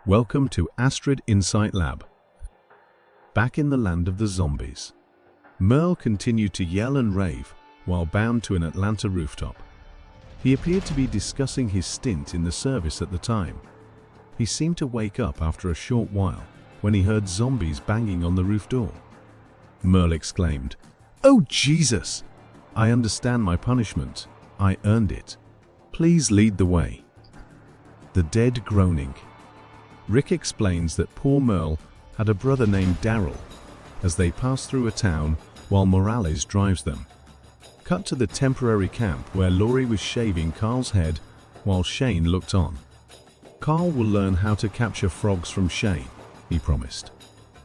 Welcome to Astrid Insight Lab. Back in the land of the zombies, Merle continued to yell and rave while bound to an Atlanta rooftop. He appeared to be discussing his stint in the service at the time. He seemed to wake up after a short while when he heard zombies banging on the roof door. Merle exclaimed, "Oh Jesus! I understand my punishment. I earned it. Please lead the way." The dead groaning. Rick explains that poor Merle had a brother named Daryl as they pass through a town while Morales drives them. Cut to the temporary camp where Laurie was shaving Carl's head while Shane looked on. Carl will learn how to capture frogs from Shane, he promised.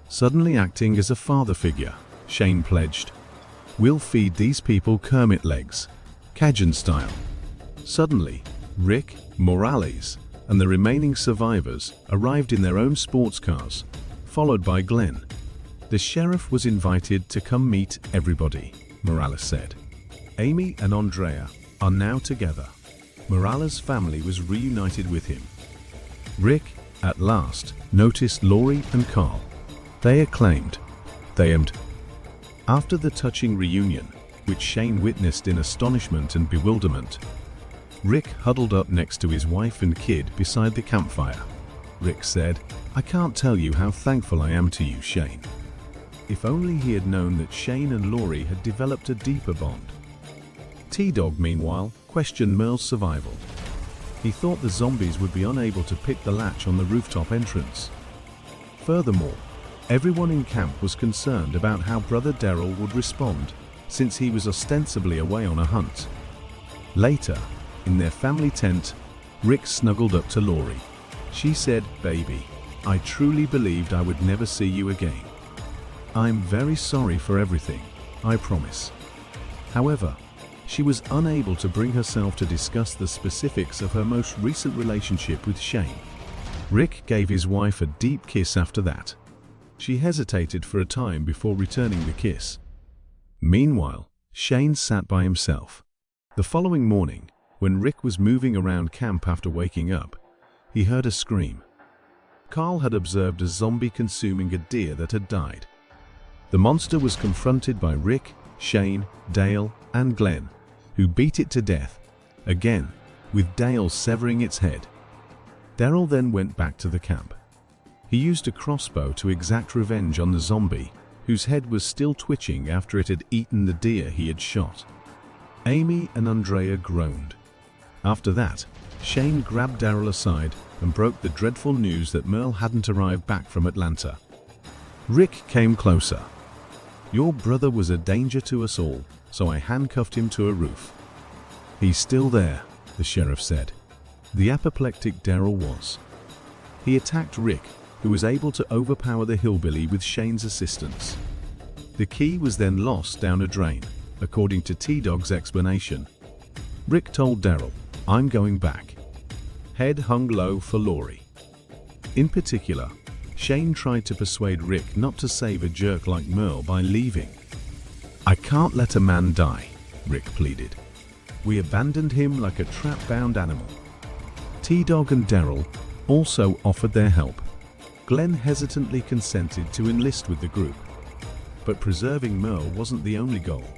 Suddenly acting as a father figure, Shane pledged, "We'll feed these people Kermit legs, Cajun style." Suddenly, Rick, Morales, and the remaining survivors arrived in their own sports cars, followed by Glenn. The sheriff was invited to come meet everybody, Morales said. Amy and Andrea are now together. Morales' family was reunited with him. Rick, at last, noticed Laurie and Carl. They acclaimed. After the touching reunion, which Shane witnessed in astonishment and bewilderment, Rick huddled up next to his wife and kid beside the campfire. Rick said, "I can't tell you how thankful I am to you, Shane." If only he had known that Shane and Laurie had developed a deeper bond. T-Dog, meanwhile, questioned Merle's survival. He thought the zombies would be unable to pick the latch on the rooftop entrance. Furthermore, everyone in camp was concerned about how Brother Daryl would respond, since he was ostensibly away on a hunt. Later, in their family tent, Rick snuggled up to Laurie. She said, "Baby, I truly believed I would never see you again. I'm very sorry for everything, I promise." However, she was unable to bring herself to discuss the specifics of her most recent relationship with Shane. Rick gave his wife a deep kiss after that. She hesitated for a time before returning the kiss. Meanwhile, Shane sat by himself. The following morning, when Rick was moving around camp after waking up, he heard a scream. Carl had observed a zombie consuming a deer that had died. The monster was confronted by Rick, Shane, Dale, and Glenn, who beat it to death, again, with Dale severing its head. Daryl then went back to the camp. He used a crossbow to exact revenge on the zombie, whose head was still twitching after it had eaten the deer he had shot. Amy and Andrea groaned. After that, Shane grabbed Daryl aside and broke the dreadful news that Merle hadn't arrived back from Atlanta. Rick came closer. "Your brother was a danger to us all, so I handcuffed him to a roof." "He's still there," the sheriff said. The apoplectic Daryl was. He attacked Rick, who was able to overpower the hillbilly with Shane's assistance. The key was then lost down a drain, according to T-Dog's explanation. Rick told Daryl, "I'm going back." Head hung low for Laurie. In particular, Shane tried to persuade Rick not to save a jerk like Merle by leaving. "I can't let a man die," Rick pleaded. "We abandoned him like a trap-bound animal." T-Dog and Daryl also offered their help. Glenn hesitantly consented to enlist with the group. But preserving Merle wasn't the only goal.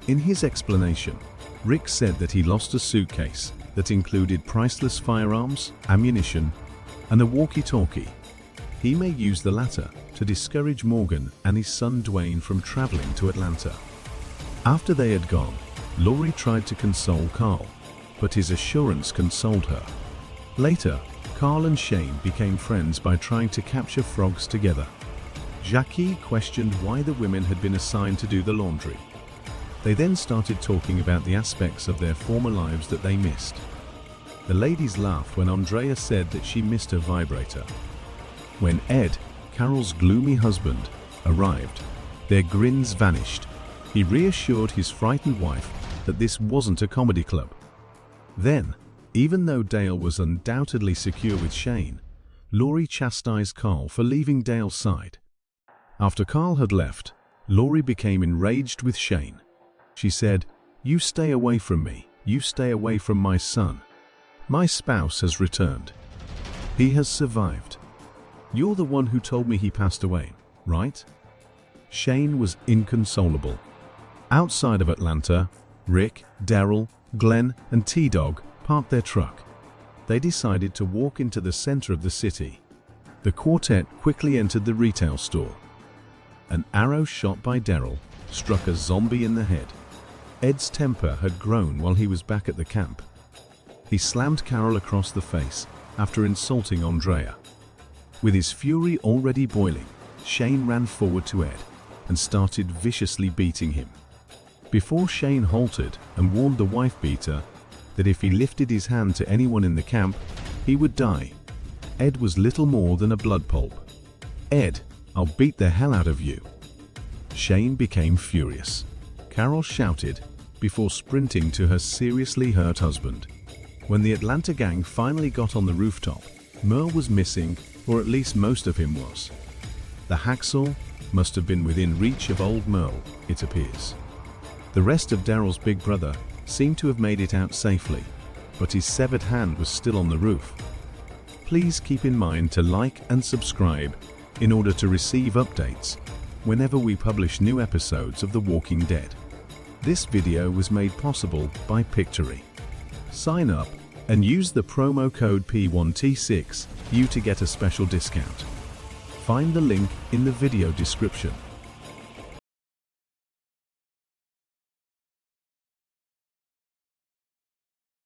In his explanation, Rick said that he lost a suitcase that included priceless firearms, ammunition, and a walkie-talkie. He may use the latter to discourage Morgan and his son Dwayne from traveling to Atlanta. After they had gone, Laurie tried to console Carl, but his assurance consoled her. Later, Carl and Shane became friends by trying to capture frogs together. Jackie questioned why the women had been assigned to do the laundry. They then started talking about the aspects of their former lives that they missed. The ladies laughed when Andrea said that she missed her vibrator. When Ed, Carol's gloomy husband, arrived, their grins vanished. He reassured his frightened wife that this wasn't a comedy club. Then, even though Dale was undoubtedly secure with Shane, Laurie chastised Carl for leaving Dale's side. After Carl had left, Laurie became enraged with Shane. She said, "You stay away from me. You stay away from my son. My spouse has returned." He has survived. You're the one who told me he passed away, right? Shane was inconsolable. Outside of Atlanta, Rick, Daryl, Glenn, and T-Dog parked their truck. They decided to walk into the center of the city. The quartet quickly entered the retail store. An arrow shot by Daryl struck a zombie in the head. Ed's temper had grown while he was back at the camp. He slammed Carol across the face after insulting Andrea. With his fury already boiling, Shane ran forward to Ed and started viciously beating him. Before Shane halted and warned the wife-beater that if he lifted his hand to anyone in the camp, he would die, Ed was little more than a blood pulp. "Ed, I'll beat the hell out of you." Shane became furious. Carol shouted before sprinting to her seriously hurt husband. When the Atlanta gang finally got on the rooftop, Merle was missing, or at least most of him was. The hacksaw must have been within reach of old Merle, it appears. The rest of Daryl's big brother seemed to have made it out safely, but his severed hand was still on the roof. Please keep in mind to like and subscribe in order to receive updates whenever we publish new episodes of The Walking Dead. This video was made possible by Pictory. Sign up and use the promo code P1T6 to get a special discount. Find the link in the video description.